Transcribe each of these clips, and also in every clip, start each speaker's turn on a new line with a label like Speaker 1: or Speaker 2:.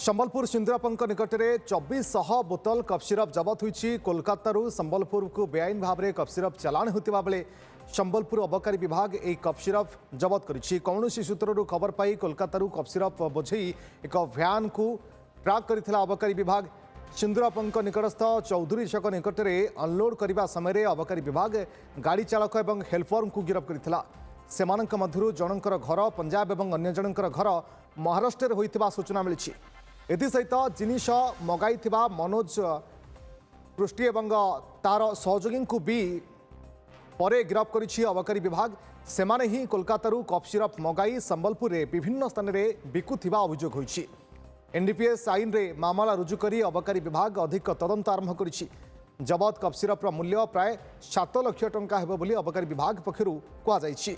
Speaker 1: संबलपुर सिंदुरापंक निकट में 2400 बोतल कफ सिरप जबत होती। कोलकाता संबलपुर को बेआईन भाव में कफ सिरप चलाण होता बेले संबलपुर अबकारी विभाग एक कफ सिरप जबत कर कौन सूत्रु खबर पाई कोलकाता कफ सिरप बोझे एक भ्यान को ट्राक करथिला अबकारी विभाग। सिंदुरापंक निकटस्थ चौधरी छक निकट में अनलोड करने समय अबकारी विभाग गाड़ी चालक और हेल्पर को गिरफ्त करथिला। सेमानक मध्यरु जनकर घर पंजाब और अन्य जनकर घर महाराष्ट्र होइतिबा सूचना मिली। एसहित जिनिष मगाई मनोज पृष्टि और तार सहयोगी को भी परे गिरफ्त करिछि अबकारी विभाग। सेमाने ही कोलकाता कफ सिरप मगाई संबलपुर में विभिन्न स्थान में बिकुथिबा अभियोग होइछि। एनडीपीएस आईन रे मामला रुजु करी अबकारी विभाग अधिक तदंत आरंभ करिछि। जबत कफ सिरप मूल्य प्राय 7 लाख टंका हेबो बोली अबकारी विभाग पक्षरु कहा जाइछि।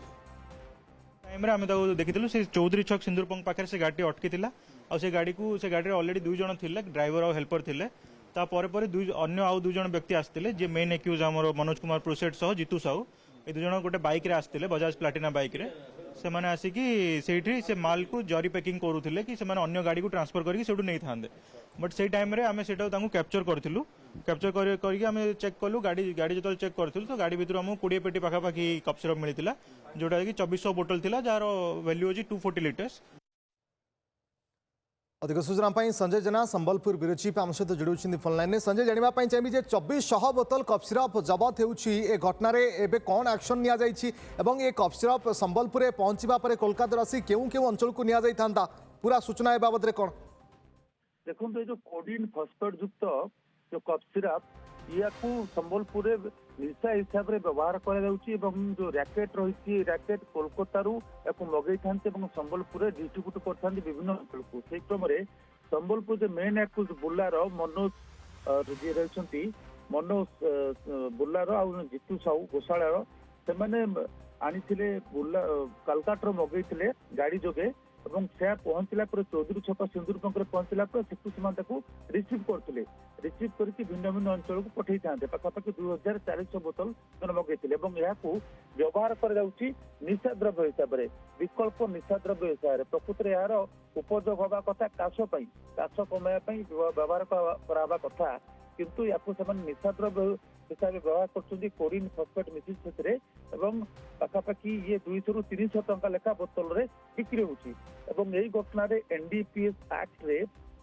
Speaker 2: देखी से चौधरी छक सिंदूरपंक पाखे से गाड़ी अटकी से गाड़ी को से गाड़ी ऑलरेडी 2 जन थे ड्राइवर और हेल्पर थे। अन्य आउ 2 जन व्यक्ति आसते जे मेन एक्यूज आमर मनोज कुमार प्रोसेट सह जीतू साहू ये 2 जन गोटे बाइक रे आसते बजाज प्लाटिना बाइक रे से माने आसिकी सेठी से माल को जरी पैकिंग करूथिले कि से माने अन्य गाड़ी को ट्रांसफर करके सेठू नहीं थांदे। बट से टाइम रे आमे सेटा तांको कैप्चर करथिलु। कैप्चर करके आमे चेक कलु गाड़ी जो चेक करथिलु तो गाड़ी भितर हमको 20 पेटी पाखा पाखी कफ सिरप मिलिथिला जोटा कि 2400 बोतल थिला जार वैल्यू होची 240 लिटर्स।
Speaker 1: अधिक सूचना संजय जेना संबलपुर ब्यूरो चीफ आम सहित जोड़ी फोन लाइन में। संजय जानापी चाहिए 2400 बोतल कफ सिरप जबत हो घटना एवं कौन एक्शन नि कफ सिरप संबलपुर में पहुंचा पर कोलकाता आसी केउ केउ अंचल को नि पूरा सूचना ए बाबद कौन
Speaker 3: देखो ये जो कोडिन फॉस्फेट युक्त जो कफ सिरप या संबलपुर निशा हिसाब से व्यवहार जो रैकेट रही रैकेट कोलकाता मगई था संबलपुर डिस्ट्रीब्यूट कर विभिन्न अंचल को से क्रम संबलपुर जो मेन एक्यूज बुलार मनोज जी रही मनोज बुलार आ जीतू साहू गोशाला से आनी कलकाता मगई गाड़ी जोगे से पहुंचला चौधरी छक सिंदूरपंक पहुंचला से रिसीव करते रिसीव करके भिन्न भिन्न अंचल को पठे था पाखापाखि 2400 बोतल मगई व्यवहार कर निशा द्रव्य हिसाब से विकल्प निशा द्रव्य हिसाब से प्रकृति यार उपयोग हवा कथा काश कमाई व्यवहार करा कथा किंतु या निशा द्रव्य हिसाब से व्यवहार कर कोरिन फॉस्फेट मिसिस पाखापाखि ये 200 ରୁ 300 टंका लेखा बोतल रे बिक्री होची। यही घटना रे एनडीपीएस एक्ट रे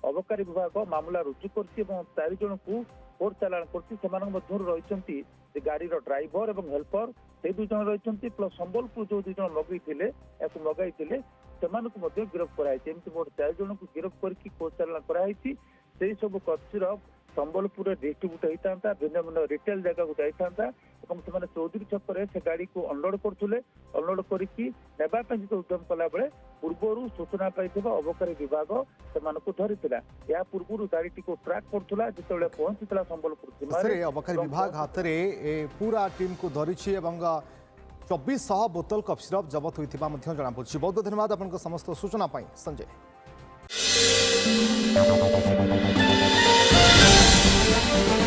Speaker 3: अबकारी विभाग मामला रुजु करछि 4 जन को कोर्ट चालान करछि। सेमान मध्यरु रहिसंती गाड़ी रो ड्राइवर और हेल्पर से 2 जन रहिसंती प्लस संबलपुर जो 2 जन मगई थिले याकु मगाई थिले सेमान को मध्य गिरफ्त कराइछि। एमति मोर 4 जन को गिरफ्त करके कोर्ट चालान कराइछि। सेही सब कफ सिरप संबलपुर डिस्ट्रीब्यूट होता भिन्न भिन्न रिटेल जगह को जाता से चौधरी छक से गाड़ी को अनलोड करते अनलोड करके जो उद्यम कला बेले पूर्व सूचना पाई अबकारी विभाग से धरी या पूर्व गाड़ी को ट्रैक करुला जिते पहुंची संबलपुर
Speaker 1: अबकारी विभाग हाथ में पूरा टीम को धरी 2400 बोतल कफ सिरप जबत होता जनापड़ी। बहुत धन्यवाद आपको समस्त सूचना संजय।
Speaker 4: Thank you.